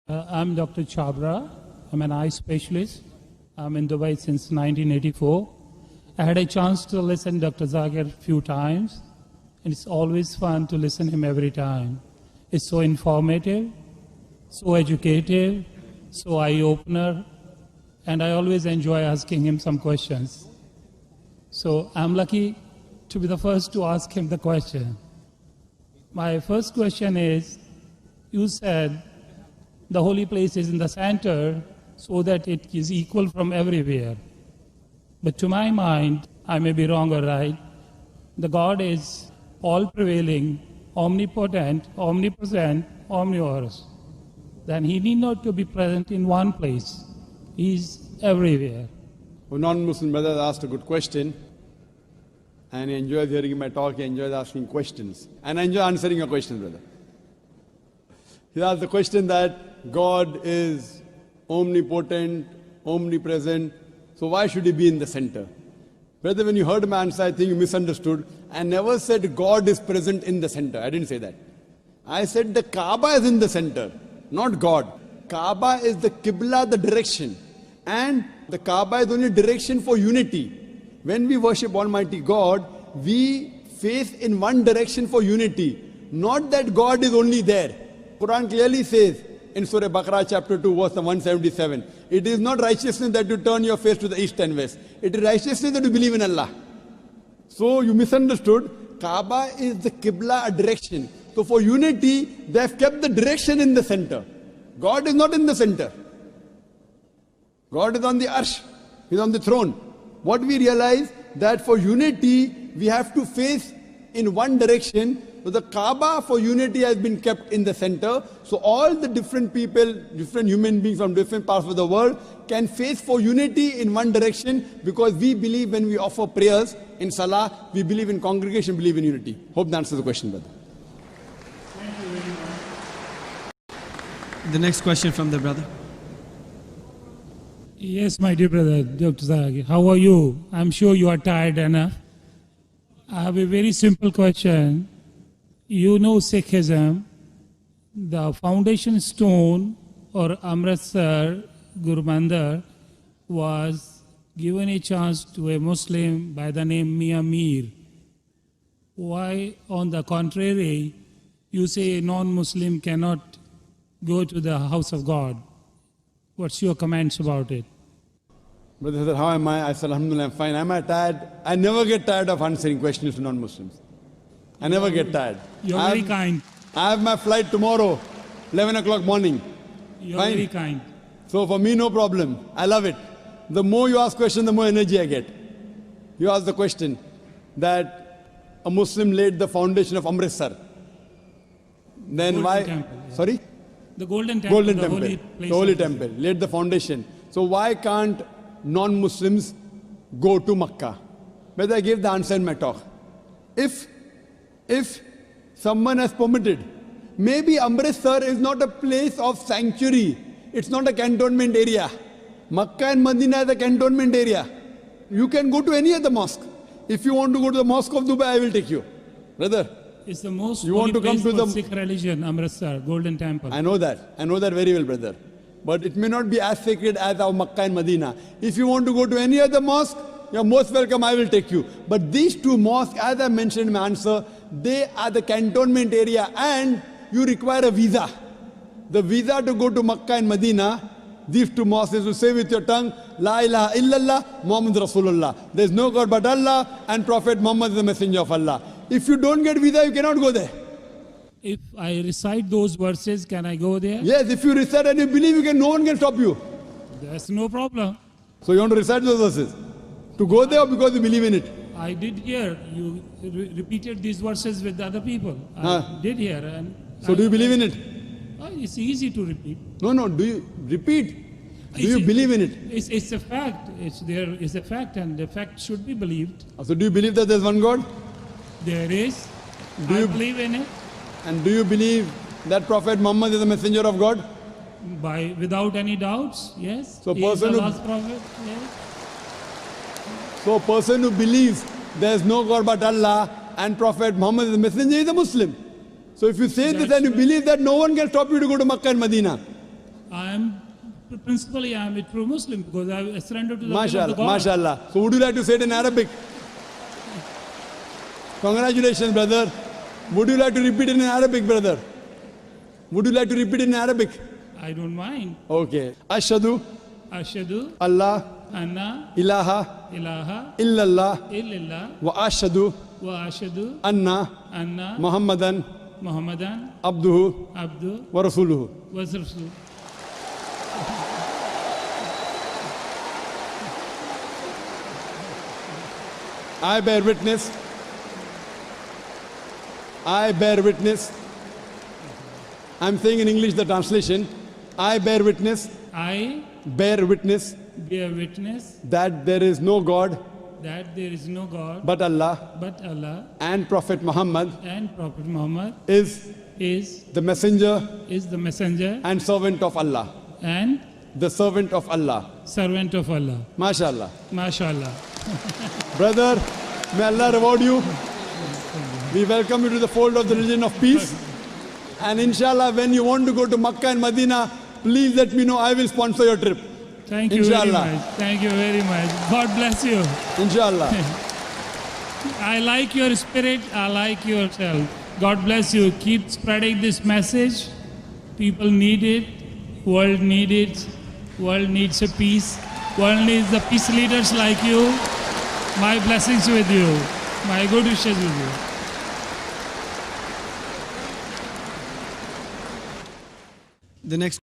I'm Dr. Chabra. I'm an eye specialist. I'm in Dubai since 1984. I had a chance to listen to Dr. Zakir a few times, and it's always fun to listen to him every time. It's so informative, so educative, so eye-opener, and I always enjoy asking him some questions. So I'm lucky to be the first to ask him the question. My first question is, you said the holy place is in the center so that it is equal from everywhere. But to my mind, I may be wrong or right, the God is all-prevailing, omnipotent, omnipresent, omnivorous. Then he need not to be present in one place. He is everywhere. A non-Muslim brother asked a good question, and he enjoys hearing my talk, he enjoys asking questions. And I enjoy answering your questions, brother. He asked the question that God is omnipotent, omnipresent, so why should he be in the center? Brother, when you heard my answer, I think you misunderstood. I never said God is present in the center. I didn't say that. I said the Kaaba is in the center, not God. Kaaba is the Qibla, the direction. And the Kaaba is only direction for unity. When we worship Almighty God, we face in one direction for unity. Not that God is only there. Quran clearly says in Surah Baqarah chapter 2 verse 177, it is not righteousness that you turn your face to the east and west. It is righteousness that you believe in Allah. So you misunderstood. Kaaba is the Qibla, a direction. So for unity, they have kept the direction in the center. God is not in the center. God is on the arsh. He is on the throne. What we realize that for unity, we have to face in one direction. So the Kaaba for unity has been kept in the center. So all the different people, different human beings from different parts of the world can face for unity in one direction, because we believe when we offer prayers in Salah, we believe in congregation, believe in unity. Hope that answers the question, brother. The next question from the brother. Yes, my dear brother, Dr. Zakir, how are you? I'm sure you are tired enough. I have a very simple question. You know Sikhism, the foundation stone or Amritsar Guru Mandir was given a chance to a Muslim by the name Mia Mir. Why, on the contrary, you say a non-Muslim cannot go to the house of God? What's your comments about it? Brother said, how am I? I said, Alhamdulillah, I'm fine. Am I tired? I never get tired of answering questions to non-Muslims. I never get tired. You're very kind. I have my flight tomorrow, 11 o'clock morning. You're Fine. very kind. So for me, no problem. I love it. The more you ask questions, the more energy I get. You ask the question that a Muslim laid the foundation of Amritsar. Then Golden why? Temple, yeah. Sorry? The Golden Temple, Golden the Temple. holy place. The Holy of Temple. Laid the foundation. So why can't non-Muslims go to Makkah? Whether I gave the answer in my talk. If someone has permitted, maybe Amritsar is not a place of sanctuary. It's not a cantonment area. Makkah and Medina is a cantonment area. You can go to any other mosque. If you want to go to the Mosque of Dubai, I will take you. Brother, It's the most you holy want to come place to for the Sikh religion, Amritsar, Golden Temple. I know that. I know that very well, brother. But it may not be as sacred as our Makkah and Medina. If you want to go to any other mosque, you're most welcome, I will take you. But these two mosques, as I mentioned in my answer, they are the cantonment area and you require a visa. The visa to go to Makkah and Medina, these two mosques is to say with your tongue, La ilaha illallah, Muhammad Rasulullah. There is no God but Allah and Prophet Muhammad is the messenger of Allah. If you don't get visa, you cannot go there. If I recite those verses, can I go there? Yes, if you recite and you believe, no one can stop you. There's no problem. So you want to recite those verses? To go there or because you believe in it? I did hear you repeated these verses with other people. I did hear. And So do you believe in it? It's easy to repeat. No, do you repeat? Do you believe in it? It's a fact. It's a fact, and the fact should be believed. So do you believe that there's one God? There is. Do I you- believe in it And do you believe that Prophet Muhammad is the messenger of God? without any doubts. Yes. So He is the person who- last prophet. Yes. So a person who believes there's no God but Allah and Prophet Muhammad is the messenger is a Muslim. So if you say this and you believe that, no one can stop you to go to Makkah and Medina. Principally I am a true Muslim because I surrendered to the will of the MashaAllah, God. MashaAllah. So would you like to say it in Arabic? Congratulations, brother. Would you like to repeat it in Arabic, brother? Would you like to repeat it in Arabic? I don't mind. Okay. Ashhadu Ashhadu Allah anna ilaha ilaha illallah illallah wa ashhadu wa ashhadu anna anna Muhammadan Muhammadan abduhu abdu wa rasuluhu. wa rasul. I bear witness. I bear witness. I'm saying in English the translation. I bear witness. I Bear witness bear witness that there is no God that there is no God but Allah, but Allah, and Prophet Muhammad and Prophet Muhammad is is the messenger the messenger and servant of Allah. and The servant of Allah. servant of Allah. MashaAllah. MashaAllah. Brother, may Allah reward you. We welcome you to the fold of the religion of peace. And inshallah, when you want to go to Makkah and Medina, please let me know. I will sponsor your trip. Thank you very Inshallah. much. Thank you very much. God bless you. Inshallah. I like your spirit. I like yourself. God bless you. Keep spreading this message. People need it. World need it. World needs a peace. World needs the peace leaders like you. My blessings with you. My good wishes with you. The next